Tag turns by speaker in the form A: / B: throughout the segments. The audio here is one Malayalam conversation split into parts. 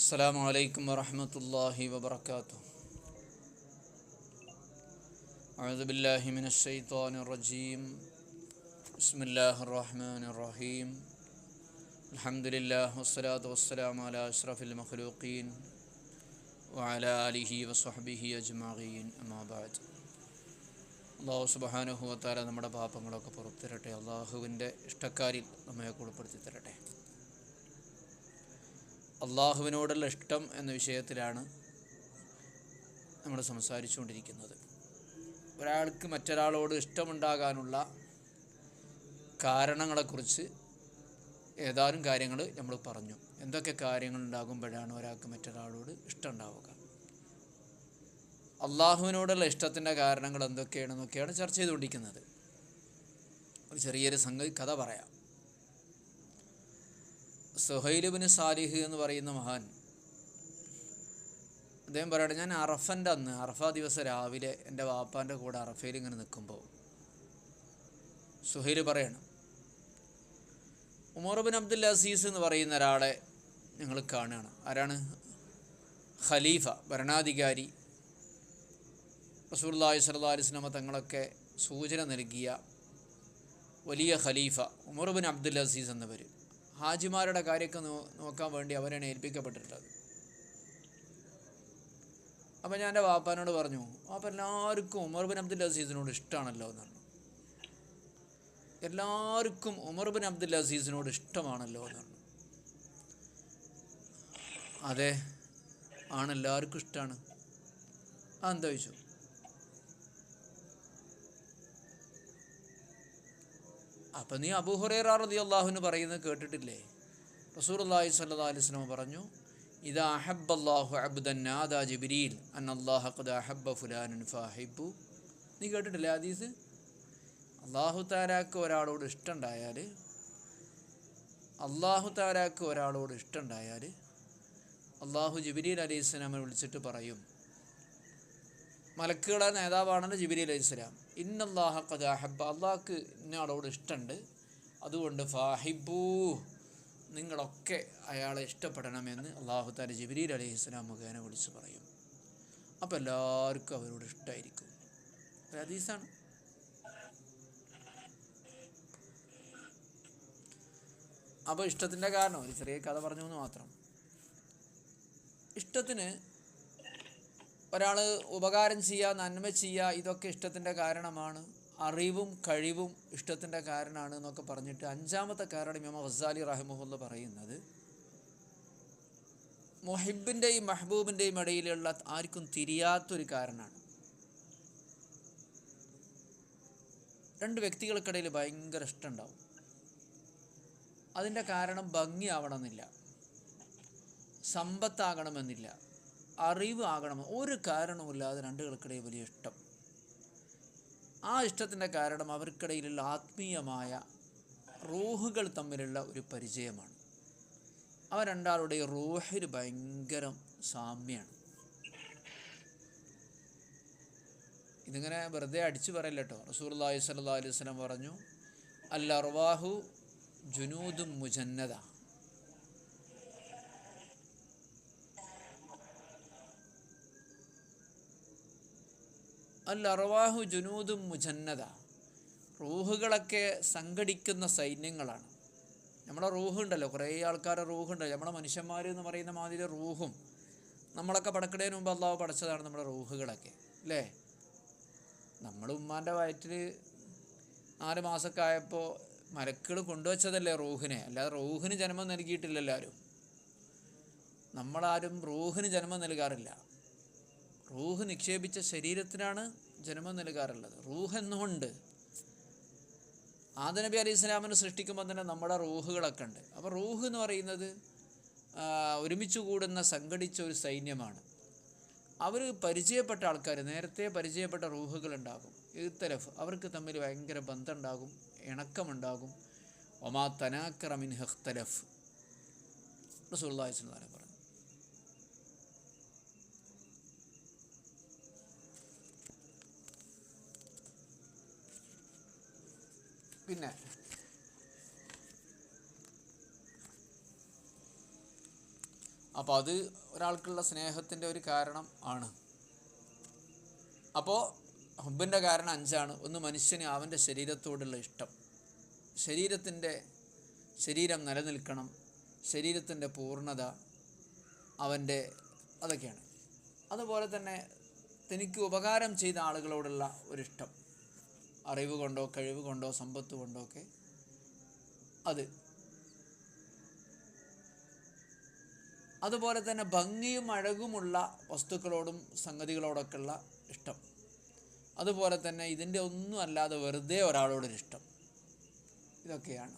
A: അസ്സലാമു അലൈക്കും വറഹ്മത്തുള്ളാഹി വബറകാതുഹു. അഊദു ബില്ലാഹി മിനശ് ശൈത്വാനിർ റജീം. ബിസ്മില്ലാഹിർ റഹ്മാനിർ റഹീം. അൽഹംദുലില്ലാഹി വസ്സലാത്തു വസ്സലാമു അലാ അഷ്റഫിൽ മഖ്ലൂഖീൻ വഅലാ ആലിഹി വസ്വഹ്ബിഹി അജ്മഈൻ. അമ്മാ ബഅദ്. അല്ലാഹു സുബ്ഹാനഹു വ തആല നമ്മുടെ പാപങ്ങളൊക്കെ പുറത്തു തരട്ടെ. അള്ളാഹുവിൻ്റെ ഇഷ്ടക്കാരിൽ നമ്മെ ഉൾപ്പെടുത്തി തരട്ടെ. അള്ളാഹുവിനോടുള്ള ഇഷ്ടം എന്ന വിഷയത്തിലാണ് നമ്മൾ സംസാരിച്ചുകൊണ്ടിരിക്കുന്നത്. ഒരാൾക്ക് മറ്റൊരാളോട് ഇഷ്ടമുണ്ടാകാനുള്ള കാരണങ്ങളെക്കുറിച്ച് ഏതാനും കാര്യങ്ങൾ നമ്മൾ പറഞ്ഞു. എന്തൊക്കെ കാര്യങ്ങൾ ഉണ്ടാകുമ്പോഴാണ് ഒരാൾക്ക് മറ്റൊരാളോട് ഇഷ്ടം ഉണ്ടാവുക, അള്ളാഹുവിനോടുള്ള ഇഷ്ടത്തിൻ്റെ കാരണങ്ങൾ എന്തൊക്കെയാണെന്നൊക്കെയാണ് ചർച്ച ചെയ്തുകൊണ്ടിരിക്കുന്നത്. ഒരു ചെറിയൊരു കഥ പറയാം. സുഹൈൽ ഇബ്നു സാലിഹ് എന്ന് പറയുന്ന മഹാൻ, അദ്ദേഹം പറയട്ടെ, ഞാൻ അറഫൻ്റെ അന്ന്, അറഫ ദിവസം രാവിലെ എൻ്റെ വാപ്പാൻ്റെ കൂടെ അറഫയിൽ ഇങ്ങനെ നിൽക്കുമ്പോൾ സുഹൈൽ പറയണം, ഉമർ ബിൻ അബ്ദുൽ അസീസ് എന്ന് പറയുന്ന ഒരാളെ ഞങ്ങൾ കാണുകയാണ്. ആരാണ്? ഖലീഫ, ഭരണാധികാരി. റസൂലുള്ളാഹി സ്വല്ലല്ലാഹു അലൈഹി വസല്ലം തങ്ങളൊക്കെ സൂചന നൽകിയ വലിയ ഖലീഫ ഉമർ ബിൻ അബ്ദുൽ അസീസ് എന്നവർ. ഹാജിമാരുടെ കാര്യമൊക്കെ നോക്കാൻ വേണ്ടി അവരാണ് ഏൽപ്പിക്കപ്പെട്ടിട്ടുള്ളത്. അപ്പം ഞാൻ എൻ്റെ വാപ്പാനോട് പറഞ്ഞു, വാപ്പ എല്ലാവർക്കും ഉമർ ബിൻ അബ്ദുൽ അസീസിനോട് ഇഷ്ടമാണല്ലോ എന്ന് പറഞ്ഞു. എല്ലാവർക്കും ഉമർ ബിൻ അബ്ദുൽ അസീസിനോട് ഇഷ്ടമാണല്ലോ എന്ന് പറഞ്ഞു. അതെ, ആണ്, എല്ലാവർക്കും ഇഷ്ടമാണ്. അതെന്താ ചോദിച്ചു. അപ്പം നീ അബൂ ഹുറൈറ റളിയല്ലാഹു അൻഹു പറയുന്നത് കേട്ടിട്ടില്ലേ? റസൂലുള്ളാഹി സ്വല്ലല്ലാഹു അലൈഹി വസല്ലം പറഞ്ഞു, ഇദാ അഹബ്ബല്ലാഹു അബ്ദൻ നാദാ ജിബ്രീൽ അന്നല്ലാഹ ഖദ് അഹബ്ബ ഫുലാനൻ ഫഅഹിബ്ബു. നീ കേട്ടിട്ടില്ലേ ഹദീസ്? അല്ലാഹു തആലാക്ക് ഒരാളോട് ഇഷ്ടമുണ്ടായാൽ, അല്ലാഹു ജിബ്രീൽ അലൈഹിസ്സലാമിനെ വിളിച്ചിട്ട് പറയും, മലക്കുകളുടെ നേതാവാണല്ലോ ജിബ്രീൽ അലൈഹിസ്സലാം, ഇന്നല്ലാഹ ഖദ് അഹബ്ബ, അള്ളാഹ്ക്ക് ഇന്നയാളോട് ഇഷ്ടമുണ്ട്, അതുകൊണ്ട് ഫാഹിബൂ, നിങ്ങളൊക്കെ അയാളെ ഇഷ്ടപ്പെടണമെന്ന് അല്ലാഹു തആല ജിബ്രീൽ അലൈഹിസ്സലാം മുഖേന വിളിച്ച് പറയും. അപ്പോൾ എല്ലാവർക്കും അവരോട് ഇഷ്ടമായിരിക്കും. ഹദീസാണ്. അപ്പോൾ ഇഷ്ടത്തിൻ്റെ കാരണം ഒരു ചെറിയ കഥ പറഞ്ഞു എന്ന് മാത്രം. ഇഷ്ടത്തിന് ഒരാൾ ഉപകാരം ചെയ്യുക, നന്മ ചെയ്യുക, ഇതൊക്കെ ഇഷ്ടത്തിൻ്റെ കാരണമാണ്. അറിവും കഴിവും ഇഷ്ടത്തിൻ്റെ കാരണമാണ് എന്നൊക്കെ പറഞ്ഞിട്ട് അഞ്ചാമത്തെ കാരണം ഇമാം ഗസാലി റഹിമഹുല്ല പറയുന്നത്, മുഹിബിൻ്റെയും മെഹബൂബിൻ്റെയും ഇടയിലുള്ള ആർക്കും തിരിയാത്തൊരു കാരണമാണ്. രണ്ട് വ്യക്തികൾക്കിടയിൽ ഭയങ്കര ഇഷ്ടമുണ്ടാവും. അതിൻ്റെ കാരണം ഭംഗിയാവണമെന്നില്ല, സമ്പത്താകണമെന്നില്ല, അറിവ് ആകണം, ഒരു കാരണവുമില്ലാതെ രണ്ടുകൾക്കിടയിൽ വലിയ ഇഷ്ടം. ആ ഇഷ്ടത്തിൻ്റെ കാരണം അവർക്കിടയിലുള്ള ആത്മീയമായ റൂഹുകൾ തമ്മിലുള്ള ഒരു പരിചയമാണ്. അവ രണ്ടാളുടെ റൂഹിന് ഭയങ്കര സാമ്യമാണ്. ഇതിങ്ങനെ വെറുതെ അടിച്ചു പറയില്ല കേട്ടോ. റസൂലുള്ളാഹി സ്വല്ലല്ലാഹു അലൈഹി വസല്ലം പറഞ്ഞു, അൽ അർവാഹു ജുനൂദും മുജന്നദ. അൽ അർവാഹു ജുനൂദും മുജന്നദ. റൂഹുകളൊക്കെ സംഘടിക്കുന്ന സൈന്യങ്ങളാണ്. നമ്മുടെ റൂഹുണ്ടല്ലോ, കുറേ ആൾക്കാരുടെ റൂഹുണ്ടല്ലോ. നമ്മുടെ മനുഷ്യന്മാർ എന്ന് പറയുന്ന മാതിരി റൂഹും നമ്മളൊക്കെ പടക്കടേന് മുമ്പ് അള്ളാഹു പടച്ചതാണ് നമ്മുടെ റൂഹുകളൊക്കെ, അല്ലേ? നമ്മൾ ഉമ്മാൻ്റെ വയറ്റിൽ 4 മാസമൊക്കെ ആയപ്പോൾ മലക്കുകൾ കൊണ്ടുവച്ചതല്ലേ റൂഹിനെ, അല്ലാതെ റൂഹിന് ജന്മം നൽകിയിട്ടില്ലല്ലോ ആരും. നമ്മളാരും റൂഹിന് ജന്മം നൽകാറില്ല. റൂഹ് നിക്ഷേപിച്ച ശരീരത്തിനാണ് ജന്മം നൽകാറുള്ളത്. റൂഹ് എന്നുകൊണ്ട് ആദം നബി അലൈഹി സ്വലാമിനെ സൃഷ്ടിക്കുമ്പോൾ തന്നെ നമ്മുടെ റൂഹുകളൊക്കെ ഉണ്ട്. അപ്പോൾ റൂഹ് എന്ന് പറയുന്നത് ഒരുമിച്ച് കൂടുന്ന സംഘടിച്ച ഒരു സൈന്യമാണ്. അവർ പരിചയപ്പെട്ട ആൾക്കാർ, നേരത്തെ പരിചയപ്പെട്ട റൂഹുകളുണ്ടാകും. ഇഖ്തലഫ്, അവർക്ക് തമ്മിൽ ഭയങ്കര ബന്ധമുണ്ടാകും, ഇണക്കമുണ്ടാകും. വമാ തനാക്കറ മിൻഹു ഇഖ്തലഫ് റസൂലുള്ളാഹി സ്വല്ലല്ലാഹു അലൈഹി വസല്ലം പറഞ്ഞു. പിന്നെ അപ്പോൾ അത് ഒരാൾക്കുള്ള സ്നേഹത്തിൻ്റെ ഒരു കാരണം ആണ്. അപ്പോൾ ഹുബിൻ്റെ കാരണം 5 ഒന്ന്, മനുഷ്യന് അവൻ്റെ ശരീരത്തോടുള്ള ഇഷ്ടം. ശരീരം നിലനിൽക്കണം, ശരീരത്തിൻ്റെ പൂർണ്ണത അവൻ്റെ അതൊക്കെയാണ്. അതുപോലെ തന്നെ തനിക്ക് ഉപകാരം ചെയ്ത ആളുകളോടുള്ള ഒരിഷ്ടം, അറിവ് കൊണ്ടോ കഴിവ് കൊണ്ടോ സമ്പത്ത് കൊണ്ടോ ഒക്കെ അത്. അതുപോലെ തന്നെ ഭംഗിയും അഴകുമുള്ള വസ്തുക്കളോടും സംഗതികളോടൊക്കെയുള്ള ഇഷ്ടം. അതുപോലെ തന്നെ ഇതിൻ്റെ ഒന്നും അല്ലാതെ വെറുതെ ഒരാളോടൊരിഷ്ടം. ഇതൊക്കെയാണ്.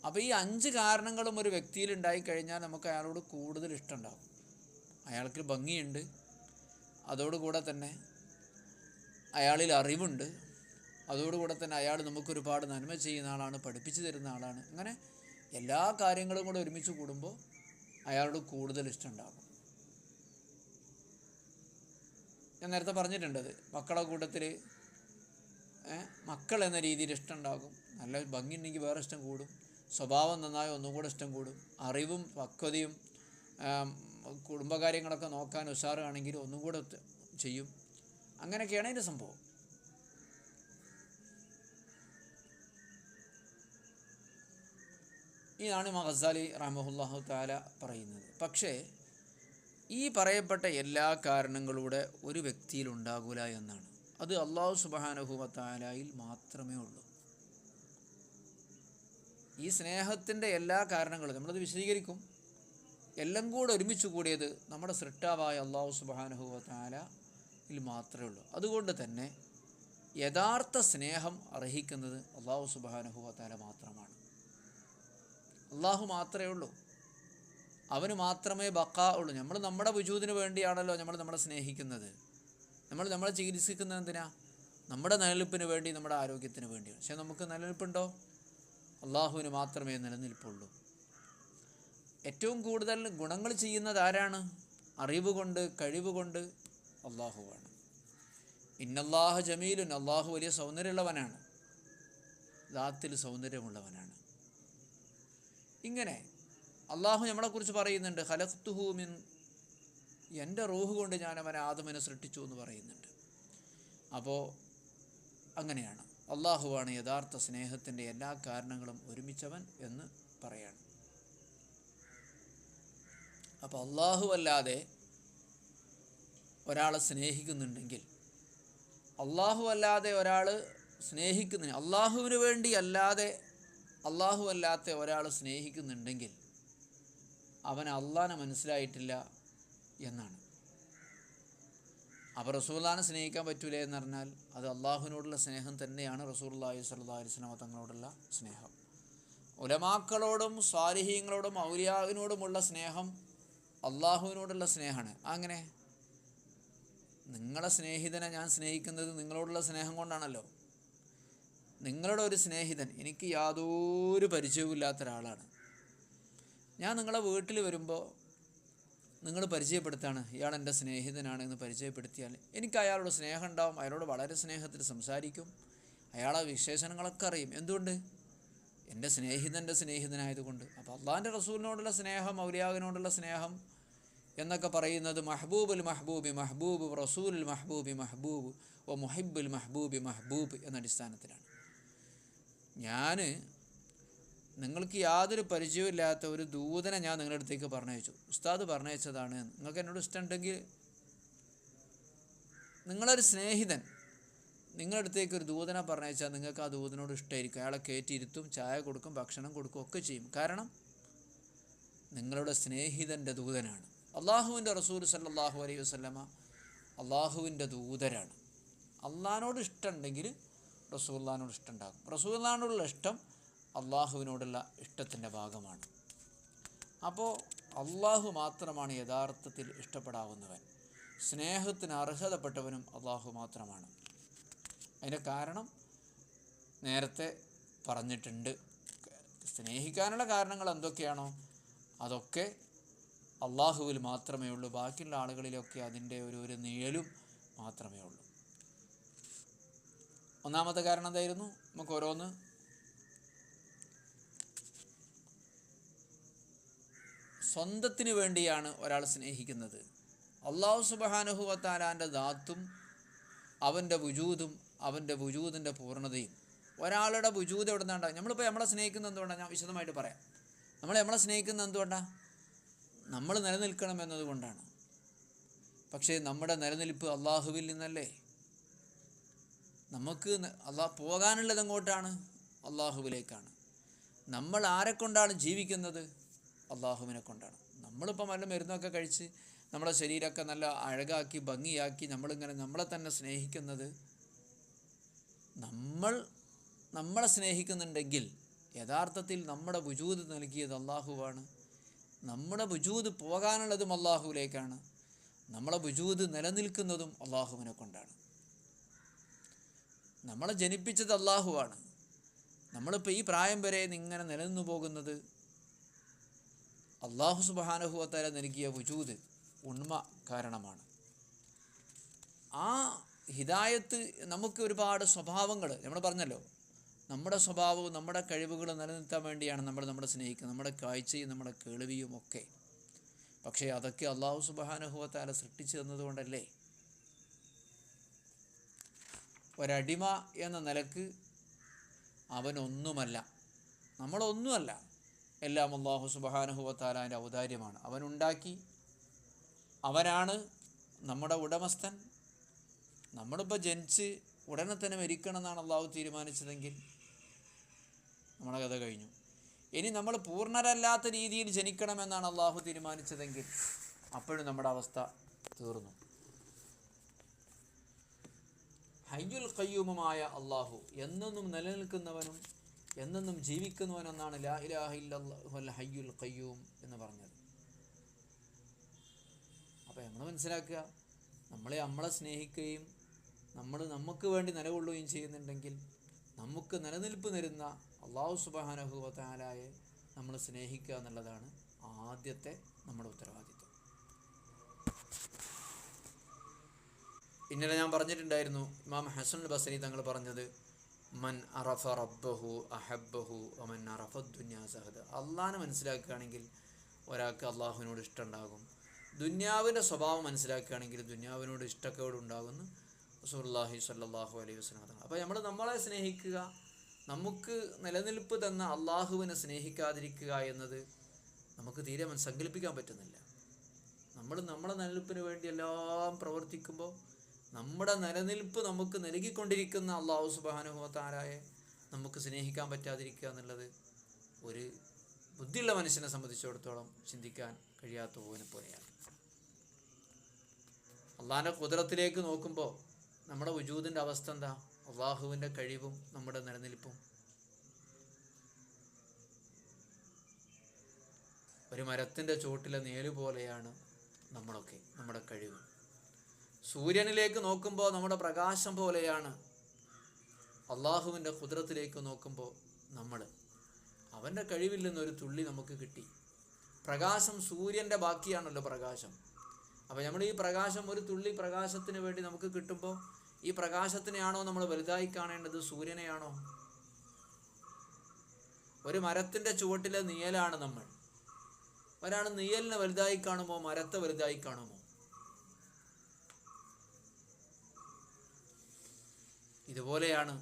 A: അപ്പോൾ ഈ 5 കാരണങ്ങളും ഒരു വ്യക്തിയിൽ ഉണ്ടായിക്കഴിഞ്ഞാൽ നമുക്ക് അയാളോട് കൂടുതൽ ഇഷ്ടമുണ്ടാകും. അയാൾക്ക് ഭംഗിയുണ്ട്, അതോടുകൂടെ തന്നെ അയാളിൽ അറിവുണ്ട്, അതോടുകൂടെ തന്നെ അയാൾ നമുക്കൊരുപാട് നന്മ ചെയ്യുന്ന ആളാണ്, പഠിപ്പിച്ചു തരുന്ന ആളാണ്. അങ്ങനെ എല്ലാ കാര്യങ്ങളും കൂടെ ഒരുമിച്ച് കൂടുമ്പോൾ അയാളോട് കൂടുതൽ ഇഷ്ടമുണ്ടാകും. ഞാൻ നേരത്തെ പറഞ്ഞിട്ടുണ്ടത്, മക്കളുടെ കൂട്ടത്തിൽ മക്കൾ എന്ന രീതിയിൽ ഇഷ്ടമുണ്ടാകും. നല്ല ഭംഗി ഉണ്ടെങ്കിൽ വേറെ ഇഷ്ടം കൂടും, സ്വഭാവം നന്നായി ഒന്നും കൂടെ ഇഷ്ടം കൂടും, അറിവും പക്വതയും കുടുംബകാര്യങ്ങളൊക്കെ നോക്കാൻ ഉഷാറാണെങ്കിൽ ഒന്നും കൂടെ ചെയ്യും. അങ്ങനെയൊക്കെയാണ് ഇതിൻ്റെ സംഭവം. ഇതാണ് ഇമാം ഗസാലി റഹ്മഹുല്ലാഹു തആല പറയുന്നത്. പക്ഷേ ഈ പറയപ്പെട്ട എല്ലാ കാരണങ്ങളുടെ ഒരു വ്യക്തിയിൽ ഉണ്ടാകൂല എന്നാണ്. അത് അല്ലാഹു സുബ്ഹാനഹു വ തആലയിൽ മാത്രമേ ഉള്ളൂ. ഈ സ്നേഹത്തിൻ്റെ എല്ലാ കാരണങ്ങളും നമ്മളത് വിശദീകരിക്കും. എല്ലാം കൂടെ ഒരുമിച്ച് കൂടിയത് നമ്മുടെ സൃഷ്ടാവായ അല്ലാഹു സുബ്ഹാനഹു വ തആലയിൽ മാത്രമേ ഉള്ളൂ. അതുകൊണ്ട് തന്നെ യഥാർത്ഥ സ്നേഹം അർഹിക്കുന്നത് അല്ലാഹു സുബ്ഹാനഹു വ തആല മാത്രമാണ്. അല്ലാഹു മാത്രമേ ഉള്ളൂ, അവന് മാത്രമേ ബക്കാ ഉള്ളൂ. നമ്മൾ നമ്മുടെ വജൂദിന് വേണ്ടിയാണല്ലോ നമ്മളെ സ്നേഹിക്കുന്നത്. നമ്മളെ ചികിത്സിക്കുന്നത് എന്തിനാ? നമ്മുടെ നിലനിൽപ്പിന് വേണ്ടി, നമ്മുടെ ആരോഗ്യത്തിന് വേണ്ടിയാണ്. പക്ഷെ നമുക്ക് നിലനിൽപ്പുണ്ടോ? അള്ളാഹുവിന് മാത്രമേ നിലനിൽപ്പുള്ളൂ. ഏറ്റവും കൂടുതൽ ഗുണങ്ങൾ ചെയ്യുന്നത് ആരാണ്? അറിവ് കൊണ്ട്, കഴിവ് കൊണ്ട് അള്ളാഹുവാണ്. ഇന്നല്ലാഹ ജമീലുൻ, അള്ളാഹു വലിയ സൗന്ദര്യമുള്ളവനാണ്, ദാത്തിൽ സൗന്ദര്യമുള്ളവനാണ്. ഇങ്ങനെ അള്ളാഹു നമ്മളെക്കുറിച്ച് പറയുന്നുണ്ട്, ഖലഖ്തുഹു മിൻ, എൻ്റെ റൂഹ് കൊണ്ട് ഞാൻ അവനെ ആദമിനെ സൃഷ്ടിച്ചു എന്ന് പറയുന്നുണ്ട്. അപ്പോൾ അങ്ങനെയാണ് അള്ളാഹുവാണ് യഥാർത്ഥ സ്നേഹത്തിൻ്റെ എല്ലാ കാരണങ്ങളും ഒരുമിച്ചവൻ എന്ന് പറയാണ്. അപ്പോൾ അള്ളാഹു അല്ലാതെ ഒരാളെ സ്നേഹിക്കുന്നുണ്ടെങ്കിൽ, അള്ളാഹു അല്ലാതെ ഒരാൾ സ്നേഹിക്കുന്നില്ല, അള്ളാഹുവിന് വേണ്ടി അല്ലാതെ അള്ളാഹു അല്ലാത്ത ഒരാൾ സ്നേഹിക്കുന്നുണ്ടെങ്കിൽ അവൻ അള്ളാഹനെ മനസ്സിലായിട്ടില്ല എന്നാണ്. അപ്പോൾ റസൂലുള്ളാഹിനെ സ്നേഹിക്കാൻ പറ്റൂലേ എന്ന് പറഞ്ഞാൽ അത് അള്ളാഹുവിനോടുള്ള സ്നേഹം തന്നെയാണ്. റസൂലുള്ളാഹി സ്വല്ലല്ലാഹു അലൈഹി വസല്ലം തങ്ങളോടുള്ള സ്നേഹം, ഉലമാക്കളോടും സ്വാലിഹീങ്ങളോടും ഔലിയാവിനോടുമുള്ള സ്നേഹം അള്ളാഹുവിനോടുള്ള സ്നേഹമാണ്. അങ്ങനെ നിങ്ങളെ സ്നേഹിതനെ ഞാൻ സ്നേഹിക്കുന്നത് നിങ്ങളോടുള്ള സ്നേഹം കൊണ്ടാണല്ലോ. നിങ്ങളുടെ ഒരു സ്നേഹിതൻ, എനിക്ക് യാതൊരു പരിചയവുമില്ലാത്ത ഒരാളാണ്, ഞാൻ നിങ്ങളെ വീട്ടിൽ വരുമ്പോൾ നിങ്ങൾ പരിചയപ്പെടുത്താണ്, ഇയാൾ എൻ്റെ സ്നേഹിതനാണ് എന്ന് പരിചയപ്പെടുത്തിയാൽ എനിക്ക് അയാളോട് സ്നേഹം ഉണ്ടാവും, അയാളോട് വളരെ സ്നേഹത്തിൽ സംസാരിക്കും, അയാളെ വിശേഷണങ്ങളൊക്കെ അറിയും. എന്തുകൊണ്ട്? എൻ്റെ സ്നേഹിതൻ്റെ സ്നേഹിതനായതുകൊണ്ട്. അപ്പോൾ അള്ളാഹിൻ്റെ റസൂലിനോടുള്ള സ്നേഹം, ഔലിയാവിനോടുള്ള സ്നേഹം എന്നൊക്കെ പറയുന്നത് മഹ്ബൂബുൽ മഹ്ബൂബി മഹ്ബൂബ്, റസൂലുൽ മഹ്ബൂബി മഹ്ബൂബ്, വ മുഹിബ്ബുൽ മഹ്ബൂബി മഹ്ബൂബ് എന്ന അടിസ്ഥാനത്തിലാണ്. ഞാൻ നിങ്ങൾക്ക് യാതൊരു പരിചയമില്ലാത്ത ഒരു ദൂതനെ ഞാൻ നിങ്ങളുടെ അടുത്തേക്ക് പറഞ്ഞയച്ചു, ഉസ്താദ് പറഞ്ഞയച്ചതാണ്, നിങ്ങൾക്ക് എന്നോട് ഇഷ്ടമുണ്ടെങ്കിൽ, നിങ്ങളൊരു സ്നേഹിതൻ നിങ്ങളുടെ അടുത്തേക്ക് ഒരു ദൂതനെ പറഞ്ഞയച്ചാൽ നിങ്ങൾക്ക് ആ ദൂതനോട് ഇഷ്ടമായിരിക്കും, അയാളെ കയറ്റിയിരുത്തും, ചായ കൊടുക്കും, ഭക്ഷണം കൊടുക്കും, ഒക്കെ ചെയ്യും. കാരണം നിങ്ങളുടെ സ്നേഹിതൻ്റെ ദൂതനാണ്. അള്ളാഹുവിൻ്റെ റസൂൽ സല്ലല്ലാഹു അലൈഹി വസല്ലമ അള്ളാഹുവിൻ്റെ ദൂതരാണ്. അള്ളാഹിനോട് ഇഷ്ടമുണ്ടെങ്കിൽ റസൂലുള്ളാഹിനോട് ഇഷ്ടമുണ്ടാകും. റസൂലുള്ളാഹിനോടുള്ള ഇഷ്ടം അള്ളാഹുവിനോടുള്ള ഇഷ്ടത്തിൻ്റെ ഭാഗമാണ്. അപ്പോൾ അള്ളാഹു മാത്രമാണ് യഥാർത്ഥത്തിൽ ഇഷ്ടപ്പെടാവുന്നവൻ, സ്നേഹത്തിന് അർഹതപ്പെട്ടവനും അള്ളാഹു മാത്രമാണ്. അതിൻ്റെ കാരണം നേരത്തെ പറഞ്ഞിട്ടുണ്ട്. സ്നേഹിക്കാനുള്ള കാരണങ്ങൾ എന്തൊക്കെയാണോ അതൊക്കെ അള്ളാഹുവിൽ മാത്രമേ ഉള്ളൂ, ബാക്കിയുള്ള ആളുകളിലൊക്കെ അതിൻ്റെ ഒരു നിഴലും മാത്രമേ ഉള്ളൂ. ഒന്നാമത്തെ കാരണം എന്തായിരുന്നു? നമുക്ക് ഓരോന്ന് സ്വന്തത്തിന് വേണ്ടിയാണ് ഒരാൾ സ്നേഹിക്കുന്നത്. അള്ളാഹു സുബ്ഹാനഹു വ തആലാൻ്റെ ദാത്തും അവൻ്റെ വുജൂദും അവൻ്റെ വുജൂദിൻ്റെ പൂർണ്ണതയും. ഒരാളുടെ വുജൂദ് എവിടെ നിന്നുണ്ടാകും? നമ്മളിപ്പോൾ നമ്മളെ സ്നേഹിക്കുന്നത് എന്തുകൊണ്ടാണ്? ഞാൻ വിശദമായിട്ട് പറയാം. നമ്മളെ സ്നേഹിക്കുന്നത് എന്തുകൊണ്ടാണ്? നമ്മൾ നിലനിൽക്കണം എന്നതുകൊണ്ടാണ്. പക്ഷേ നമ്മുടെ നിലനിൽപ്പ് അള്ളാഹുവിൽ നിന്നല്ലേ? നമുക്ക് പോകാനുള്ളത് എങ്ങോട്ടാണ്? അള്ളാഹുവിലേക്കാണ്. നമ്മൾ ആരെക്കൊണ്ടാണ് ജീവിക്കുന്നത്? അള്ളാഹുവിനെ കൊണ്ടാണ്. നമ്മളിപ്പോൾ നല്ല മരുന്നൊക്കെ കഴിച്ച് നമ്മുടെ ശരീരമൊക്കെ നല്ല അഴകാക്കി ഭംഗിയാക്കി നമ്മളിങ്ങനെ നമ്മളെ തന്നെ സ്നേഹിക്കുന്നത്, നമ്മളെ സ്നേഹിക്കുന്നുണ്ടെങ്കിൽ യഥാർത്ഥത്തിൽ നമ്മുടെ വുജൂദ് നൽകിയത് അള്ളാഹുവാണ്. നമ്മുടെ വുജൂദ് പോകാനുള്ളതും അള്ളാഹുവിലേക്കാണ്. നമ്മളെ വുജൂദ് നിലനിൽക്കുന്നതും അള്ളാഹുവിനെ കൊണ്ടാണ്. നമ്മളെ ജനിപ്പിച്ചത് അള്ളാഹുവാണ്. നമ്മളിപ്പോൾ ഈ പ്രായം വരെ ഇങ്ങനെ നിലനിന്നു പോകുന്നത് അള്ളാഹു സുബ്ഹാനഹു വ തആല നൽകിയ വുജൂദ് ഉണ്മ കാരണമാണ്. ആ ഹിദായത്ത് നമുക്ക് ഒരുപാട് സ്വഭാവങ്ങൾ നമ്മൾ പറഞ്ഞല്ലോ, നമ്മുടെ സ്വഭാവവും നമ്മുടെ കഴിവുകളും നിലനിർത്താൻ വേണ്ടിയാണ് നമ്മളെ സ്നേഹിക്കുന്നത്, നമ്മുടെ കാഴ്ചയും നമ്മുടെ കേൾവിയും ഒക്കെ. പക്ഷേ അതൊക്കെ അള്ളാഹു സുബ്ഹാനഹു വ തആല സൃഷ്ടിച്ചു തന്നതുകൊണ്ടല്ലേ? ഒരടിമ എന്ന നിലക്ക് അവനൊന്നുമല്ല, നമ്മളൊന്നുമല്ല. എല്ലാം അള്ളാഹു സുബ്ഹാനഹു വ തആലാൻ്റെ ഔദാര്യമാണ്. അവനുണ്ടാക്കി, അവനാണ് നമ്മുടെ ഉടമസ്ഥൻ. നമ്മളിപ്പോൾ ജനിച്ച് ഉടനെ തന്നെ മരിക്കണം എന്നാണ് അള്ളാഹു തീരുമാനിച്ചതെങ്കിൽ നമ്മുടെ കഥ കഴിഞ്ഞു. ഇനി നമ്മൾ പൂർണ്ണരല്ലാത്ത രീതിയിൽ ജനിക്കണമെന്നാണ് അള്ളാഹു തീരുമാനിച്ചതെങ്കിൽ അപ്പോഴും നമ്മുടെ അവസ്ഥ തീർന്നു. ഹയ്യുൽ ഖയ്യൂമുമായ അള്ളാഹു എന്നെന്നും നിലനിൽക്കുന്നവനും എന്നെന്നും ജീവിക്കുന്നവനെന്നാണ് ലാ ഇലാഹ ഇല്ലല്ലാഹുൽ ഹയ്യുൽ ഖയ്യൂം എന്ന് പറഞ്ഞത്. അപ്പോൾ നമ്മൾ മനസ്സിലാക്കുക, നമ്മളെ സ്നേഹിക്കുകയും നമുക്ക് വേണ്ടി നിലകൊള്ളുകയും ചെയ്യുന്നുണ്ടെങ്കിൽ നമുക്ക് നിലനിൽപ്പ് തരുന്ന അള്ളാഹു സുബ്ഹാനഹു വ തആലയെ നമ്മൾ സ്നേഹിക്കുക എന്നുള്ളതാണ് ആദ്യത്തെ നമ്മുടെ ഉത്തരവാദിത്വം. ഇന്നലെ ഞാൻ പറഞ്ഞിട്ടുണ്ടായിരുന്നു, ഇമാം ഹസനുൽ ബസ്രി തങ്ങൾ പറഞ്ഞത്, മൻ അറഫ റബ്ബഹു അഹബ്ബഹു വമൻ അറഫ ദുനിയാ സഹദ. അള്ളാഹിനെ മനസ്സിലാക്കുകയാണെങ്കിൽ ഒരാൾക്ക് അള്ളാഹുവിനോട് ഇഷ്ടമുണ്ടാകും. ദുന്യാവിൻ്റെ സ്വഭാവം മനസ്സിലാക്കുകയാണെങ്കിൽ ദുന്യാവിനോട് ഇഷ്ടക്കേടുണ്ടാകുന്നു റസൂലുള്ളാഹി സ്വല്ലല്ലാഹു അലൈഹി വസല്ലം. അപ്പോൾ നമ്മളെ സ്നേഹിക്കുക, നമുക്ക് നിലനിൽപ്പ് തന്ന അള്ളാഹുവിനെ സ്നേഹിക്കാതിരിക്കുക എന്നത് നമുക്ക് തീരെ സങ്കല്പിക്കാൻ പറ്റുന്നില്ല. നമ്മളെ നിലനിൽപ്പിന് വേണ്ടി എല്ലാം പ്രവർത്തിക്കുമ്പോൾ നമ്മുടെ നിലനിൽപ്പ് നമുക്ക് നൽകിക്കൊണ്ടിരിക്കുന്ന അള്ളാഹു സുബ്ഹാനഹു വ തആലയെ നമുക്ക് സ്നേഹിക്കാൻ പറ്റാതിരിക്കുക എന്നുള്ളത് ഒരു ബുദ്ധിയുള്ള മനുഷ്യനെ സംബന്ധിച്ചിടത്തോളം ചിന്തിക്കാൻ കഴിയാത്ത പോവിനെ പോലെയാണ്. അള്ളാഹിൻ്റെ ഖുദ്റത്തിലേക്ക് നോക്കുമ്പോൾ നമ്മുടെ വുജൂദിൻ്റെ അവസ്ഥ എന്താ? അള്ളാഹുവിൻ്റെ കഴിവും നമ്മുടെ നിലനിൽപ്പും. ഒരു മരത്തിൻ്റെ ചോട്ടിലെ നേല് പോലെയാണ് നമ്മളൊക്കെ, നമ്മുടെ കഴിവ്. സൂര്യനിലേക്ക് നോക്കുമ്പോൾ നമ്മുടെ പ്രകാശം പോലെയാണ്. അള്ളാഹുവിൻ്റെ ഖുദ്റത്തിലേക്ക് നോക്കുമ്പോൾ അവൻ്റെ കഴിവിൽ നിന്നൊരു തുള്ളി നമുക്ക് കിട്ടി. പ്രകാശം സൂര്യൻ്റെ ബാക്കിയാണല്ലോ പ്രകാശം. അപ്പോൾ നമ്മൾ ഈ പ്രകാശം, ഒരു തുള്ളി പ്രകാശത്തിന് വേണ്ടി നമുക്ക് കിട്ടുമ്പോൾ ഈ പ്രകാശത്തിനെയാണോ നമ്മൾ വലുതായി കാണേണ്ടത്? സൂര്യനെയാണോ? ഒരു മരത്തിൻ്റെ ചുവട്ടിലെ നിഴലാണ് നമ്മൾ. ഒരാൾ നിഴലിനെ വലുതായി കാണുമോ? മരത്തെ വലുതായി കാണുമോ? ഇതുപോലെയാണ്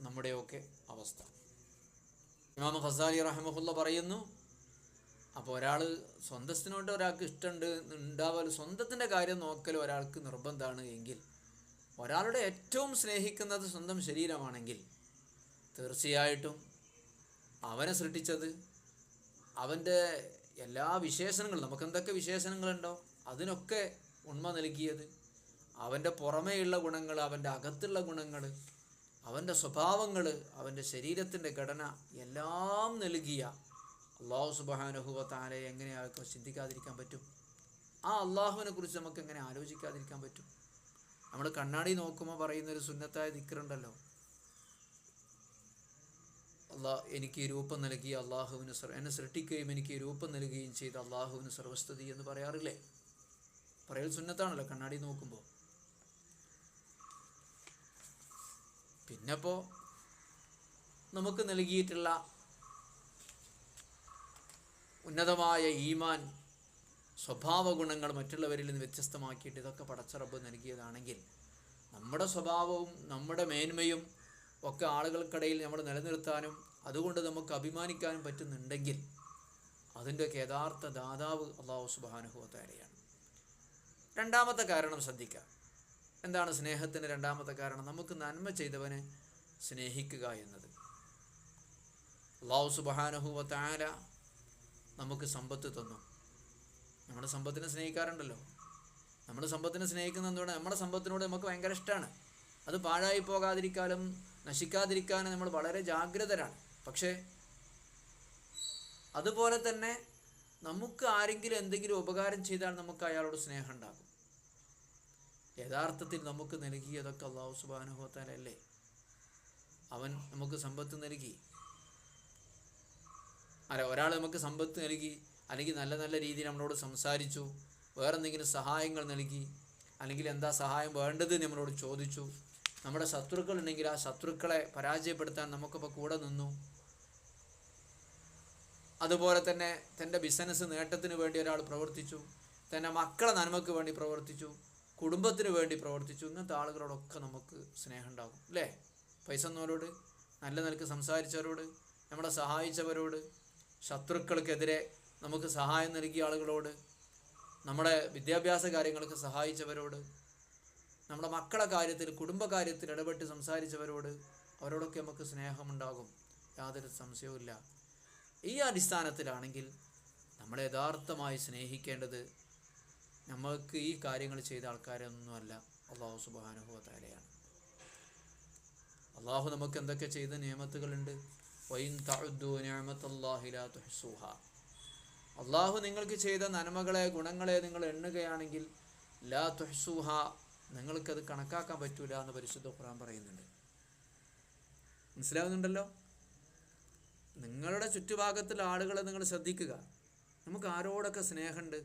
A: നമ്മുടെയൊക്കെ അവസ്ഥ. ഇമാം ഖസാലി റഹിമഹുല്ല പറയുന്നു, അപ്പോൾ ഒരാൾ സ്വന്തത്തിനോട് ഒരാൾക്ക് ഇഷ്ടമുണ്ട് ഉണ്ടാവൽ, സ്വന്തത്തിൻ്റെ കാര്യം നോക്കൽ ഒരാൾക്ക് നിർബന്ധമാണ് എങ്കിൽ, ഒരാളുടെ ഏറ്റവും സ്നേഹിക്കുന്നത് സ്വന്തം ശരീരമാണെങ്കിൽ തീർച്ചയായിട്ടും അവനെ സൃഷ്ടിച്ചത്, അവൻ്റെ എല്ലാ വിശേഷണങ്ങളും, നമുക്കെന്തൊക്കെ വിശേഷണങ്ങളുണ്ടോ അതിനൊക്കെ ഉണ്മ നൽകിയത്, അവൻ്റെ പുറമേയുള്ള ഗുണങ്ങൾ, അവൻ്റെ അകത്തുള്ള ഗുണങ്ങൾ, അവൻ്റെ സ്വഭാവങ്ങൾ, അവൻ്റെ ശരീരത്തിൻ്റെ ഘടന എല്ലാം നൽകിയ അള്ളാഹു സുബ്ഹാനഹു വ തആലയെ എങ്ങനെ ആൾക്ക് ചിന്തിക്കാതിരിക്കാൻ പറ്റും? ആ അള്ളാഹുവിനെ കുറിച്ച് നമുക്ക് എങ്ങനെ ആലോചിക്കാതിരിക്കാൻ പറ്റും? നമ്മൾ കണ്ണാടി നോക്കുമ്പോൾ പറയുന്നൊരു സുന്നത്തായ ദിക്റുണ്ടല്ലോ, എനിക്ക് രൂപം നൽകിയ അള്ളാഹുവിന്, എന്നെ സൃഷ്ടിക്കുകയും എനിക്ക് രൂപം നൽകുകയും ചെയ്ത അള്ളാഹുവിന് സർവസ്തുതി എന്ന് പറയാറില്ലേ? പറയൽ സുന്നത്താണല്ലോ കണ്ണാടി നോക്കുമ്പോൾ. പിന്നെപ്പോൾ നമുക്ക് നൽകിയിട്ടുള്ള ഉന്നതമായ ഈമാൻ, സ്വഭാവ ഗുണങ്ങൾ മറ്റുള്ളവരിൽ നിന്ന് വ്യത്യസ്തമാക്കിയിട്ട് ഇതൊക്കെ പടച്ച റബ്ബ് നൽകിയതാണെങ്കിൽ നമ്മുടെ സ്വഭാവവും നമ്മുടെ മേന്മയും ഒക്കെ ആളുകൾക്കിടയിൽ നമ്മൾ നിലനിർത്താനും അതുകൊണ്ട് നമുക്ക് അഭിമാനിക്കാനും പറ്റുന്നുണ്ടെങ്കിൽ അതിൻ്റെയൊക്കെ യഥാർത്ഥ ദാതാവ് അല്ലാഹു സുബ്ഹാനഹു വ തആലയാണ്. രണ്ടാമത്തെ കാരണം ശ്രദ്ധിക്കുക. എന്താണ് സ്നേഹത്തിൻ്റെ രണ്ടാമത്തെ കാരണം? നമുക്ക് നന്മ ചെയ്തവനെ സ്നേഹിക്കുക എന്നത്. അല്ലാഹു സുബ്ഹാനഹു വ തആല നമുക്ക് സമ്പത്ത് തന്നു. നമ്മുടെ സമ്പത്തിനെ സ്നേഹിക്കാറുണ്ടല്ലോ. നമ്മൾ സമ്പത്തിനെ സ്നേഹിക്കുന്ന എന്തുകൊണ്ട്? നമ്മുടെ സമ്പത്തിനോട് നമുക്ക് ഭയങ്കര ഇഷ്ടമാണ്. അത് പാഴായി പോകാതിരിക്കാനും നശിക്കാതിരിക്കാനും നമ്മൾ വളരെ ജാഗ്രതരാണ്. പക്ഷേ അതുപോലെ തന്നെ നമുക്ക് ആരെങ്കിലും എന്തെങ്കിലും ഉപകാരം ചെയ്താൽ നമുക്ക് അയാളോട് സ്നേഹം ഉണ്ടാകും. യഥാർത്ഥത്തിൽ നമുക്ക് നൽകിയതൊക്കെ അല്ലാഹു സുബ്ഹാനഹു വ തആല അല്ലേ? അവൻ നമുക്ക് സമ്പത്ത് നൽകി. ഒരാൾ നമുക്ക് സമ്പത്ത് നൽകി, അല്ലെങ്കിൽ നല്ല നല്ല രീതിയിൽ നമ്മളോട് സംസാരിച്ചു, വേറെന്തെങ്കിലും സഹായങ്ങൾ നൽകി, അല്ലെങ്കിൽ എന്താ സഹായം വേണ്ടത് നമ്മളോട് ചോദിച്ചു. നമ്മുടെ ശത്രുക്കൾ ഉണ്ടെങ്കിൽ ആ ശത്രുക്കളെ പരാജയപ്പെടുത്താൻ നമുക്കിപ്പോൾ കൂടെ നിന്നു. അതുപോലെ തന്നെ തൻ്റെ ബിസിനസ് നേട്ടത്തിന് വേണ്ടി ഒരാൾ പ്രവർത്തിച്ചു, തൻ്റെ മക്കളെ നന്മയ്ക്ക് വേണ്ടി പ്രവർത്തിച്ചു, കുടുംബത്തിന് വേണ്ടി പ്രവർത്തിച്ചു. ഇങ്ങനത്തെ ആളുകളോടൊക്കെ നമുക്ക് സ്നേഹം ഉണ്ടാകും അല്ലേ? പൈസ തന്നവരോട്, നല്ല നിലക്ക് സംസാരിച്ചവരോട്, നമ്മളെ സഹായിച്ചവരോട്, ശത്രുക്കൾക്കെതിരെ നമുക്ക് സഹായം നൽകിയ ആളുകളോട്, നമ്മുടെ വിദ്യാഭ്യാസ കാര്യങ്ങൾക്ക് സഹായിച്ചവരോട്, നമ്മുടെ മക്കളെ കാര്യത്തിൽ കുടുംബകാര്യത്തിൽ ഇടപെട്ട് സംസാരിച്ചവരോട്, അവരോടൊക്കെ നമുക്ക് സ്നേഹമുണ്ടാകും, യാതൊരു സംശയവുമില്ല. ഈ അടിസ്ഥാനത്തിലാണെങ്കിൽ നമ്മളെ യഥാർത്ഥമായി സ്നേഹിക്കേണ്ടത് നമുക്ക് ഈ കാര്യങ്ങൾ ചെയ്ത ആൾക്കാരൊന്നുമല്ല, അല്ലാഹു സുബ്ഹാനഹു വ തആലയാണ്. അല്ലാഹു നമുക്ക് എന്തൊക്കെ ചെയ്ത നിഅമത്തുകളുണ്ട്. വഇൻ തഉദ്ദു നിഅമത്തല്ലാഹി ലാ തുഹ്സുഹാ. അല്ലാഹു നിങ്ങൾക്ക് ചെയ്ത നന്മകളെ ഗുണങ്ങളെ നിങ്ങൾ എണ്ണുകയാണെങ്കിൽ ലാ തുഹ്സുഹ, നിങ്ങൾക്കത് കണക്കാക്കാൻ പറ്റൂല എന്ന് പരിശുദ്ധ ഖുർആൻ പറയുന്നുണ്ട്. മനസ്സിലാവുന്നുണ്ടല്ലോ? നിങ്ങളുടെ ചുറ്റുഭാഗത്തുള്ള ആളുകളെ നിങ്ങൾ ശ്രദ്ധിക്കുക. നമുക്ക് ആരോടൊക്കെ സ്നേഹമുണ്ട്?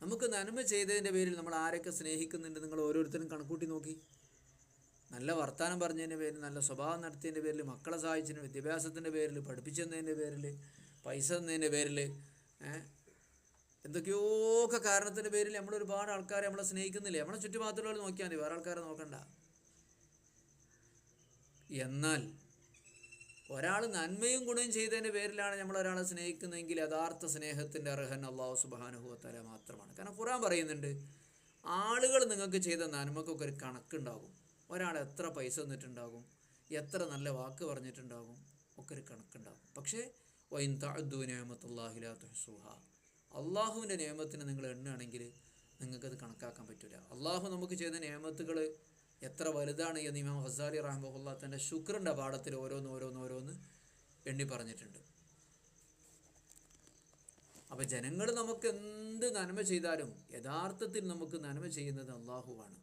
A: നമുക്ക് നന്മ ചെയ്തതിൻ്റെ പേരിൽ നമ്മൾ ആരൊക്കെ സ്നേഹിക്കുന്നുണ്ട്? നിങ്ങൾ ഓരോരുത്തരും കണക്കൂട്ടി നോക്കി. നല്ല വർത്തമാനം പറഞ്ഞതിൻ്റെ പേരിൽ, നല്ല സ്വഭാവം നടത്തിയതിൻ്റെ പേരിൽ, മക്കളെ സഹായിച്ചതിന്, വിദ്യാഭ്യാസത്തിൻ്റെ പേരിൽ, പഠിപ്പിച്ചതിൻ്റെ പേരിൽ, പൈസ തന്നതിൻ്റെ പേരിൽ, എന്തൊക്കെയൊക്കെ കാരണത്തിൻ്റെ പേരിൽ നമ്മൾ ഒരുപാട് ആൾക്കാരെ നമ്മളെ സ്നേഹിക്കുന്നില്ലേ? നമ്മളെ ചുറ്റുപാടുള്ളവർ നോക്കിയാൽ മതി, വേറെ ആൾക്കാരെ നോക്കണ്ട. എന്നാൽ ഒരാൾ നന്മയും ഗുണവും ചെയ്തതിൻ്റെ പേരിലാണ് നമ്മൾ ഒരാളെ സ്നേഹിക്കുന്നതെങ്കിൽ യഥാർത്ഥ സ്നേഹത്തിൻ്റെ അർഹൻ അല്ലാഹു സുബ്ഹാനഹു വ തആല മാത്രമാണ്. കാരണം ഖുർആൻ പറയുന്നുണ്ട്, ആളുകൾ നിങ്ങൾക്ക് ചെയ്ത നന്മക്കൊക്കെ ഒരു കണക്കുണ്ടാകും. ഒരാൾ എത്ര പൈസ തന്നിട്ടുണ്ടാകും, എത്ര നല്ല വാക്ക് പറഞ്ഞിട്ടുണ്ടാകും, ഒക്കെ ഒരു കണക്കുണ്ടാകും. പക്ഷേ വഇൻ തഅദ്ദു നിഅമത്തല്ലാഹി ലാ തുഹ്സുഹാ, അള്ളാഹുവിൻ്റെ നിയമത്തിന് നിങ്ങൾ എണ്ണുകയാണെങ്കിൽ നിങ്ങൾക്കത് കണക്കാക്കാൻ പറ്റില്ല. അള്ളാഹു നമുക്ക് ചെയ്ത നിയമത്തുകൾ എത്ര വലുതാണ് എന്ന് ഇമാം ഗസാലി റഹിമഹുല്ലാഹ് തൻ്റെ ശുക്റിൻ്റെ പാഠത്തിൽ ഓരോന്ന് എണ്ണി പറഞ്ഞിട്ടുണ്ട്. അപ്പം ജനങ്ങൾ നമുക്ക് എന്ത് നന്മ ചെയ്താലും യഥാർത്ഥത്തിൽ നമുക്ക് നന്മ ചെയ്യുന്നത് അള്ളാഹുവാണ്.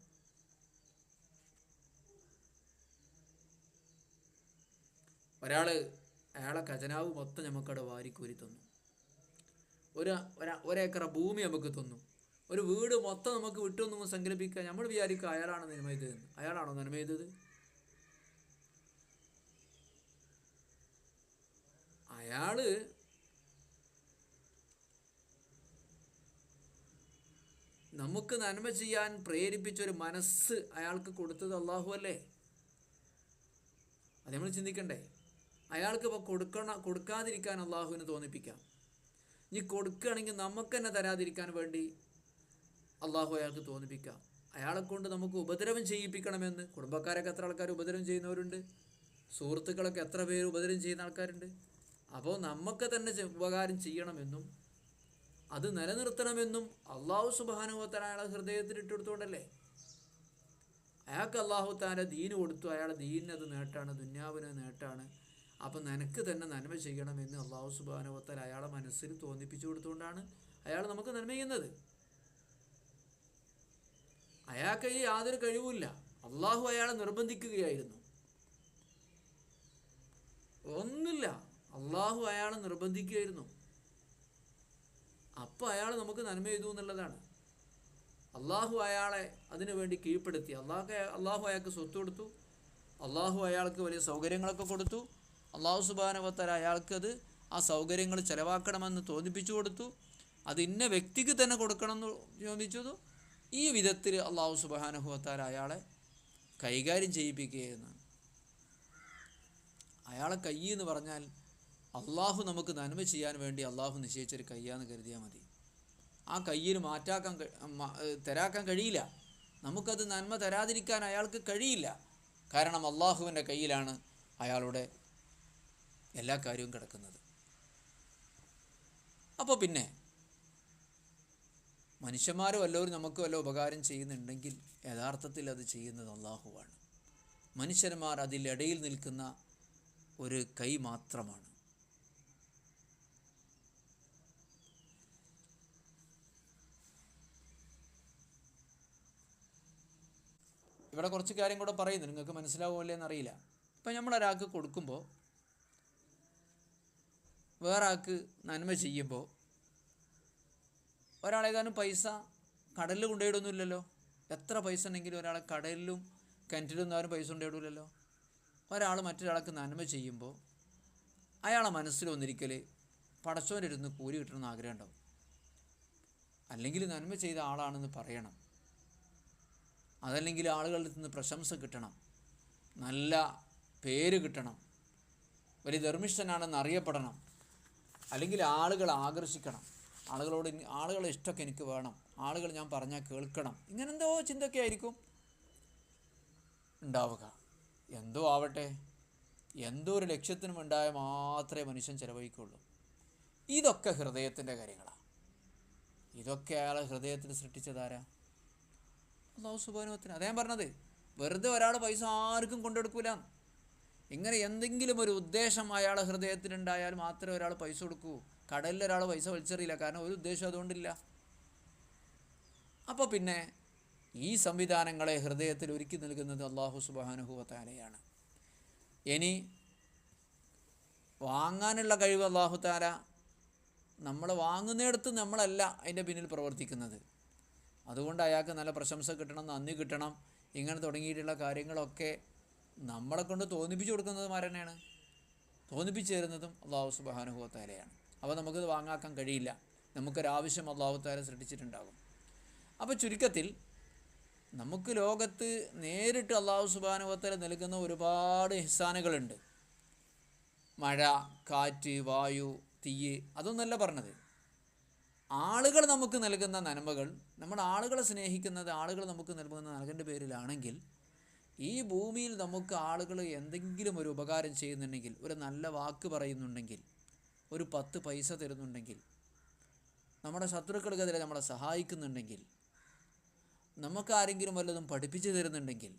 A: അയാളെ ഖജനാവ് മൊത്തം നമുക്കവിടെ വാരിക്കൂരി തന്നു. ഒരേക്കറ ഭൂമി നമുക്ക് തന്നു. ഒരു വീട് മൊത്തം നമുക്ക് വിട്ടൊന്നും സങ്കല്പിക്കുക. നമ്മൾ വിചാരിക്കുക അയാളാണ് നന്മ ചെയ്തതെന്ന്. അയാളാണോ നന്മ ചെയ്തത്? അയാള് നമുക്ക് നന്മ ചെയ്യാൻ പ്രേരിപ്പിച്ചൊരു മനസ്സ് അയാൾക്ക് കൊടുത്തത് അള്ളാഹു അല്ലേ? അത് നമ്മൾ ചിന്തിക്കണ്ടേ? അയാൾക്ക് ഇപ്പോൾ കൊടുക്കാതിരിക്കാൻ അള്ളാഹുവിന് തോന്നിപ്പിക്കാം. ഇനി കൊടുക്കുകയാണെങ്കിൽ നമുക്ക് തന്നെ തരാതിരിക്കാൻ വേണ്ടി അള്ളാഹു അയാൾക്ക് തോന്നിപ്പിക്കാം. അയാളെ കൊണ്ട് നമുക്ക് ഉപദ്രവം ചെയ്യിപ്പിക്കണമെന്ന്. കുടുംബക്കാരൊക്കെ എത്ര ആൾക്കാർ ഉപദ്രവം ചെയ്യുന്നവരുണ്ട്, സുഹൃത്തുക്കളൊക്കെ എത്ര പേര് ഉപദ്രവം ചെയ്യുന്ന ആൾക്കാരുണ്ട്. അപ്പോൾ നമുക്ക് തന്നെ ഉപകാരം ചെയ്യണമെന്നും അത് നിലനിർത്തണമെന്നും അള്ളാഹു സുബ്ഹാനഹു വ തആല അയാളെ ഹൃദയത്തിൽ ഇട്ടെടുത്തുകൊണ്ടല്ലേ. അയാൾക്ക് അള്ളാഹു തആല ദീന് കൊടുത്തു. അയാളെ ദീനിന് അത് നേട്ടാണ്, ദുന്യാവിന് നേട്ടാണ്. അപ്പം നിനക്ക് തന്നെ നന്മ ചെയ്യണമെന്ന് അള്ളാഹു സുബ്ഹാനഹു വ തആല അയാളെ മനസ്സിൽ തോന്നിപ്പിച്ചു കൊടുത്തുകൊണ്ടാണ് അയാൾ നമുക്ക് നന്മ ചെയ്യുന്നത്. അയാൾക്ക് ഈ യാതൊരു കഴിവുമില്ല. അള്ളാഹു അയാളെ നിർബന്ധിക്കുകയായിരുന്നു. ഒന്നുമില്ല, അള്ളാഹു അയാളെ നിർബന്ധിക്കുകയായിരുന്നു. അപ്പോൾ അയാൾ നമുക്ക് നന്മ ചെയ്തു എന്നുള്ളതാണ്. അള്ളാഹു അയാളെ അതിനു വേണ്ടി കീഴ്പ്പെടുത്തി. അള്ളാഹു അയാൾക്ക് സ്വത്ത് കൊടുത്തു. അള്ളാഹു അയാൾക്ക് വലിയ സൗകര്യങ്ങളൊക്കെ കൊടുത്തു. അള്ളാഹു സുബ്ഹാനഹു വ തആല അയാൾക്കത് ആ സൗകര്യങ്ങൾ ചിലവാക്കണമെന്ന് തോന്നിപ്പിച്ചു കൊടുത്തു. അത് ഇന്ന വ്യക്തിക്ക് തന്നെ കൊടുക്കണമെന്ന് ചോദിച്ചതു. ഈ വിധത്തിൽ അള്ളാഹു സുബ്ഹാനഹു വ തആല അയാളെ കൈകാര്യം ചെയ്യിപ്പിക്കുകയെന്നാണ്. അയാളെ കൈ എന്ന് പറഞ്ഞാൽ അള്ളാഹു നമുക്ക് നന്മ ചെയ്യാൻ വേണ്ടി അള്ളാഹു നിശ്ചയിച്ചൊരു കയ്യാന്ന് കരുതിയാൽ മതി. ആ കയ്യിൽ തരാക്കാൻ കഴിയില്ല. നമുക്കത് നന്മ തരാതിരിക്കാൻ അയാൾക്ക് കഴിയില്ല. കാരണം അള്ളാഹുവിൻ്റെ കയ്യിലാണ് അയാളുടെ എല്ലാ കാര്യവും കിടക്കുന്നത്. അപ്പോൾ പിന്നെ മനുഷ്യന്മാരോ വല്ലവരും നമുക്ക് വല്ല ഉപകാരം ചെയ്യുന്നുണ്ടെങ്കിൽ യഥാർത്ഥത്തിൽ അത് ചെയ്യുന്നത് അള്ളാഹുവാണ്. മനുഷ്യന്മാർ അതിലിടയിൽ നിൽക്കുന്ന ഒരു കൈ മാത്രമാണ്. ഇവിടെ കുറച്ച് കാര്യം കൂടെ പറയുന്നു, നിങ്ങൾക്ക് മനസ്സിലാവുമല്ലേ എന്നറിയില്ല. ഇപ്പം നമ്മളൊരാൾക്ക് കൊടുക്കുമ്പോൾ, വേറെ ആൾക്ക് നന്മ ചെയ്യുമ്പോൾ, ഒരാളേതാനും പൈസ കടലിൽ കൊണ്ടുപോയിടൊന്നുമില്ലല്ലോ. എത്ര പൈസ ഉണ്ടെങ്കിലും ഒരാളെ കടലിലും കിണറ്റിലൊന്നും ആരും പൈസ കൊണ്ടുപോയിടില്ലല്ലോ. ഒരാൾ മറ്റൊരാൾക്ക് നന്മ ചെയ്യുമ്പോൾ അയാളെ മനസ്സിലൊന്നിരിക്കൽ പടച്ചോനിരുന്ന് കൂലി കിട്ടണമെന്ന് ആഗ്രഹം ഉണ്ടാവും. അല്ലെങ്കിൽ നന്മ ചെയ്ത ആളാണെന്ന് പറയണം. അതല്ലെങ്കിൽ ആളുകളുടെ നിന്ന് പ്രശംസ കിട്ടണം, നല്ല പേര് കിട്ടണം, വലിയ ധർമ്മിഷ്ഠനാണെന്ന് അറിയപ്പെടണം, അല്ലെങ്കിൽ ആളുകൾ ആകർഷിക്കണം, ആളുകളെ ഇഷ്ടമൊക്കെ എനിക്ക് വേണം, ആളുകൾ ഞാൻ പറഞ്ഞാൽ കേൾക്കണം. ഇങ്ങനെന്തോ ചിന്തയൊക്കെ ആയിരിക്കും ഉണ്ടാവുക. എന്തോ ആവട്ടെ, എന്തോ ഒരു ലക്ഷ്യത്തിനും ഉണ്ടായാൽ മാത്രമേ മനുഷ്യൻ ചിലവഴിക്കുള്ളൂ. ഇതൊക്കെ ഹൃദയത്തിൻ്റെ കാര്യങ്ങളാണ്. ഇതൊക്കെ അയാളെ ഹൃദയത്തിൽ സൃഷ്ടിച്ചതാരാ? അല്ലാഹു സുബ്ഹാനഹു വ തആല. അതേ ഞാൻ പറഞ്ഞത്, വെറുതെ ഒരാൾ പൈസ ആർക്കും കൊണ്ടെടുക്കൂല. ഇങ്ങനെ എന്തെങ്കിലും ഒരു ഉദ്ദേശം അയാളെ ഹൃദയത്തിലുണ്ടായാൽ മാത്രമേ ഒരാൾ പൈസ കൊടുക്കൂ. കടലിൽ ഒരാൾ പൈസ വലിച്ചെറിയില്ല, കാരണം ഒരു ഉദ്ദേശം അതുകൊണ്ടില്ല. അപ്പോൾ പിന്നെ ഈ സംവിധാനങ്ങളെ ഹൃദയത്തിൽ ഒരുക്കി നൽകുന്നത് അല്ലാഹു സുബ്ഹാനഹു വ തആലയാണ്. ഇനി വാങ്ങാനുള്ള കഴിവ് അല്ലാഹു തആല, നമ്മൾ വാങ്ങുന്നിടത്ത് നമ്മളല്ല അതിൻ്റെ പിന്നിൽ പ്രവർത്തിക്കുന്നത്. അതുകൊണ്ട് അയാൾക്ക് നല്ല പ്രശംസ കിട്ടണം, നന്ദി കിട്ടണം, ഇങ്ങനെ തുടങ്ങിയിട്ടുള്ള കാര്യങ്ങളൊക്കെ നമ്മളെ കൊണ്ട് തോന്നിപ്പിച്ചു കൊടുക്കുന്നതുമാർ തന്നെയാണ്. തോന്നിപ്പിച്ചു തരുന്നതും അല്ലാഹു സുബ്ഹാനഹു വ തആലയാണ്. അപ്പോൾ നമുക്കത് വാങ്ങാക്കാൻ കഴിയില്ല. നമുക്കൊരാവശ്യം അല്ലാഹു തആല സൃഷ്ടിച്ചിട്ടുണ്ടാകും. അപ്പോൾ ചുരുക്കത്തിൽ നമുക്ക് ലോകത്ത് നേരിട്ട് അല്ലാഹു സുബ്ഹാനഹു വ തആല നൽകുന്ന ഒരുപാട് ഇഹ്സാനുകളുണ്ട്. മഴ, കാറ്റ്, വായു, തീയ്, അതൊന്നല്ല പറഞ്ഞത്. ആളുകൾ നമുക്ക് നൽകുന്ന നന്മകൾ, നമ്മൾ ആളുകളെ സ്നേഹിക്കുന്നത്, ആളുകൾ നമുക്ക് നൽകുന്ന നൽകേണ്ട പേരിലാണെങ്കിൽ, ഈ ഭൂമിയിൽ നമുക്ക് ആളുകൾ എന്തെങ്കിലും ഒരു ഉപകാരം ചെയ്യുന്നുണ്ടെങ്കിൽ, ഒരു നല്ല വാക്ക് പറയുന്നുണ്ടെങ്കിൽ, ഒരു 10 പൈസ തരുന്നുണ്ടെങ്കിൽ, നമ്മുടെ ശത്രുക്കൾക്കെതിരെ നമ്മളെ സഹായിക്കുന്നുണ്ടെങ്കിൽ, നമുക്കാരെങ്കിലും വല്ലതും പഠിപ്പിച്ചു തരുന്നുണ്ടെങ്കിൽ,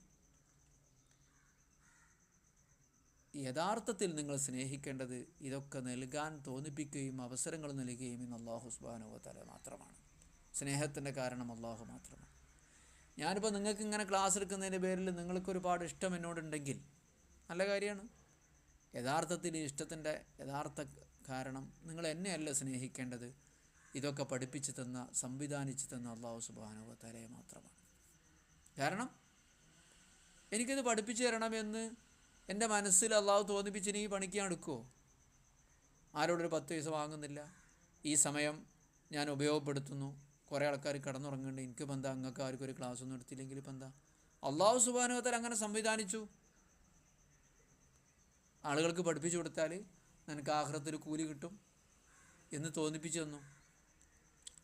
A: യഥാർത്ഥത്തിൽ നിങ്ങൾ സ്നേഹിക്കേണ്ടത് ഇതൊക്കെ നൽകാൻ തോന്നിപ്പിക്കുകയും അവസരങ്ങൾ നൽകുകയും എന്ന് അല്ലാഹു സുബ്ഹാനഹു വ തആല മാത്രമാണ്. സ്നേഹത്തിൻ്റെ കാരണം അല്ലാഹു മാത്രമാണ്. ഞാനിപ്പോൾ നിങ്ങൾക്ക് ഇങ്ങനെ ക്ലാസ് എടുക്കുന്നതിൻ്റെ പേരിൽ നിങ്ങൾക്കൊരുപാട് ഇഷ്ടം എന്നോടുണ്ടെങ്കിൽ നല്ല കാര്യമാണ്. യഥാർത്ഥത്തിൽ ഈ ഇഷ്ടത്തിൻ്റെ യഥാർത്ഥ കാരണം നിങ്ങൾ എന്നെയല്ല സ്നേഹിക്കേണ്ടത്, ഇതൊക്കെ പഠിപ്പിച്ചു തന്ന, സംവിധാനിച്ചു തന്ന അല്ലാഹു സുബ്ഹാനഹു വ തആലയെ മാത്രമാണ്. കാരണം എനിക്കിത് പഠിപ്പിച്ചു തരണമെന്ന് എൻ്റെ മനസ്സിൽ അല്ലാഹു തോന്നിപ്പിച്ചിന് ഈ പണിക്ക് ഞാൻ എടുക്കുമോ? ആരോടൊരു 10 പൈസ വാങ്ങുന്നില്ല. ഈ സമയം ഞാൻ ഉപയോഗപ്പെടുത്തുന്നു. കുറേ ആൾക്കാർ കിടന്നുറങ്ങുന്നുണ്ട്. എനിക്കിപ്പോൾ എന്താ, അങ്ങക്ക് ആർക്കും ഒരു ക്ലാസ് ഒന്നും എടുത്തില്ലെങ്കിൽ ഇപ്പം എന്താ? അല്ലാഹു സുബ്ഹാനഹു വ തആല അങ്ങനെ സംവിധാനിച്ചു. ആളുകൾക്ക് പഠിപ്പിച്ചു കൊടുത്താൽ നിനക്ക് ആഖിറത്തിൽ കൂലി കിട്ടും എന്ന് തോന്നിപ്പിച്ചു തന്നു.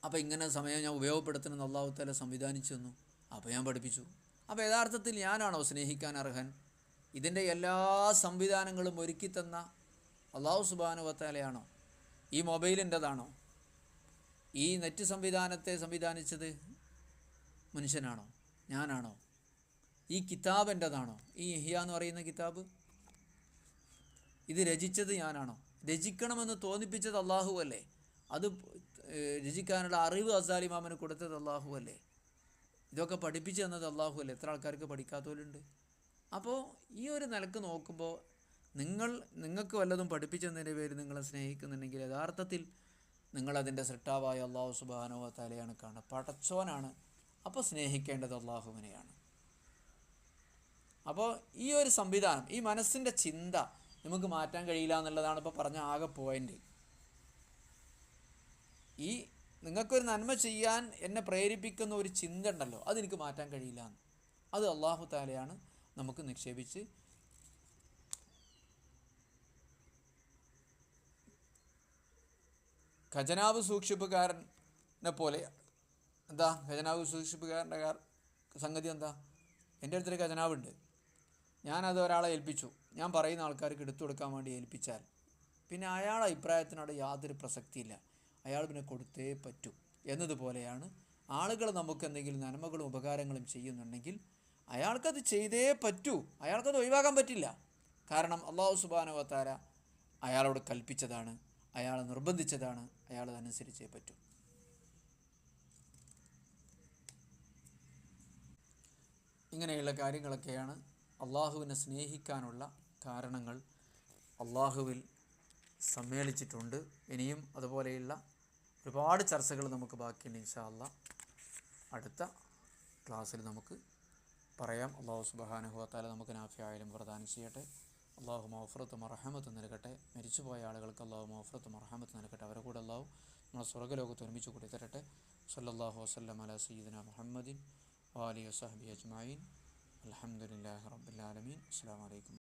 A: അപ്പോൾ ഇങ്ങനെ സമയം ഞാൻ ഉപയോഗപ്പെടുത്തണമെന്ന് അല്ലാഹു തആല സംവിധാനിച്ചു തന്നു. അപ്പോൾ ഞാൻ പഠിപ്പിച്ചു. അപ്പോൾ യഥാർത്ഥത്തിൽ ഞാനാണോ സ്നേഹിക്കാൻ അർഹൻ? ഇതിൻ്റെ എല്ലാ സംവിധാനങ്ങളും ഒരുക്കി തന്ന അല്ലാഹു സുബ്ഹാനഹു വ തആലയാണോ? ഈ മൊബൈലിൻ്റെതാണോ? ഈ നെറ്റ് സംവിധാനത്തെ സംവിധാനിച്ചത് മനുഷ്യനാണോ? ഞാനാണോ? ഈ കിതാബ് എൻ്റെതാണോ? ഈ ഇഹ്യ എന്ന് പറയുന്ന കിതാബ് ഇത് രചിച്ചത് ഞാനാണോ? രചിക്കണമെന്ന് തോന്നിപ്പിച്ചത് അല്ലാഹു അല്ലേ? അത് രചിക്കാനുള്ള അറിവ് ഗസാലി ഇമാമിന് കൊടുത്തത് അല്ലാഹു അല്ലേ? ഇതൊക്കെ പഠിപ്പിച്ചു തന്നത് അല്ലാഹു അല്ലേ? എത്ര ആൾക്കാർക്ക് പഠിക്കാത്തവരുണ്ട്. അപ്പോൾ ഈ ഒരു നിലക്ക് നോക്കുമ്പോൾ നിങ്ങൾക്ക് വല്ലതും പഠിപ്പിച്ചതിൻ്റെ പേര് നിങ്ങളെ സ്നേഹിക്കുന്നുണ്ടെങ്കിൽ യഥാർത്ഥത്തിൽ നിങ്ങളതിൻ്റെ സൃഷ്ടാവായ അല്ലാഹു സുബ്ഹാനഹു വ തആലയാണ് കാണുക, പടച്ചോനാണ്. അപ്പോൾ സ്നേഹിക്കേണ്ടത് അല്ലാഹുവിനെയാണ്. അപ്പോൾ ഈ ഒരു സംവിധാനം, ഈ മനസ്സിൻ്റെ ചിന്ത നമുക്ക് മാറ്റാൻ കഴിയില്ല എന്നുള്ളതാണ് ഇപ്പോൾ പറഞ്ഞ ആകെ പോയിൻ്റ്. നിങ്ങൾക്കൊരു നന്മ ചെയ്യാൻ എന്നെ പ്രേരിപ്പിക്കുന്ന ഒരു ചിന്ത ഉണ്ടല്ലോ, അതെനിക്ക് മാറ്റാൻ കഴിയില്ല എന്ന്. അത് അള്ളാഹു തആലയാണ് നമുക്ക് നിക്ഷേപിച്ച് ഖജനാവ് സൂക്ഷിപ്പുകാരനെ പോലെ. എന്താ ഖജനാവ് സൂക്ഷിപ്പുകാരൻ്റെ സംഗതി എന്താ? എൻ്റെ അടുത്തൊരു ഖജനാവുണ്ട്, ഞാനത് ഒരാളെ ഏൽപ്പിച്ചു, ഞാൻ പറയുന്ന ആൾക്കാർക്ക് എടുത്തു കൊടുക്കാൻ വേണ്ടി ഏൽപ്പിച്ചാൽ പിന്നെ അയാളുടെ അഭിപ്രായത്തിനോട് യാതൊരു പ്രസക്തിയില്ല, അയാൾ പിന്നെ കൊടുത്തേ പറ്റൂ. എന്നതുപോലെയാണ് ആളുകൾ നമുക്ക് എന്തെങ്കിലും നന്മകളും ഉപകാരങ്ങളും ചെയ്യുന്നുണ്ടെങ്കിൽ അയാൾക്കത് ചെയ്തേ പറ്റൂ, അയാൾക്കത് ഒഴിവാക്കാൻ പറ്റില്ല. കാരണം അല്ലാഹു സുബ്ഹാനഹു വ തആല അയാളോട് കൽപ്പിച്ചതാണ്, അയാളെ നിർബന്ധിച്ചതാണ്, അയാൾ അതനുസരിച്ചേ പറ്റൂ. ഇങ്ങനെയുള്ള കാര്യങ്ങളൊക്കെയാണ് അള്ളാഹുവിനെ സ്നേഹിക്കാനുള്ള കാരണങ്ങൾ അള്ളാഹുവിൽ സമ്മേളിച്ചിട്ടുണ്ട്. ഇനിയും അതുപോലെയുള്ള ഒരുപാട് ചർച്ചകൾ നമുക്ക് ബാക്കിയുണ്ട്. ഇൻഷാ അല്ലാഹ് അടുത്ത ക്ലാസ്സിൽ നമുക്ക് പറയാം. അള്ളാഹു സുബ്ഹാനഹു വ തആല നമുക്ക് നാഫിയായാലും പ്രദാനം ചെയ്യട്ടെ. അള്ളാഹു മഗ്ഫിറത്തും റഹ്മത്തും നൽകട്ടെ. മരിച്ചുപോയ ആളുകൾക്ക് അള്ളാഹു മഗ്ഫിറത്തും റഹ്മത്തും നൽകട്ടെ. അവരെ കൂടെ അള്ളാഹു നമ്മളെ സ്വർഗ്ഗലോകത്ത് ഒരുമിച്ച് കൂടി തരട്ടെ. സല്ലല്ലാഹു വസല്ലം അലാ സയ്യിദിനാ മുഹമ്മദിൻ വആലിഹി വസഹ്ബിഹി അജ്മഈൻ. അൽഹംദുലില്ലാഹി റബ്ബിൽ ആലമീൻ. അസ്സലാമു അലൈക്കും.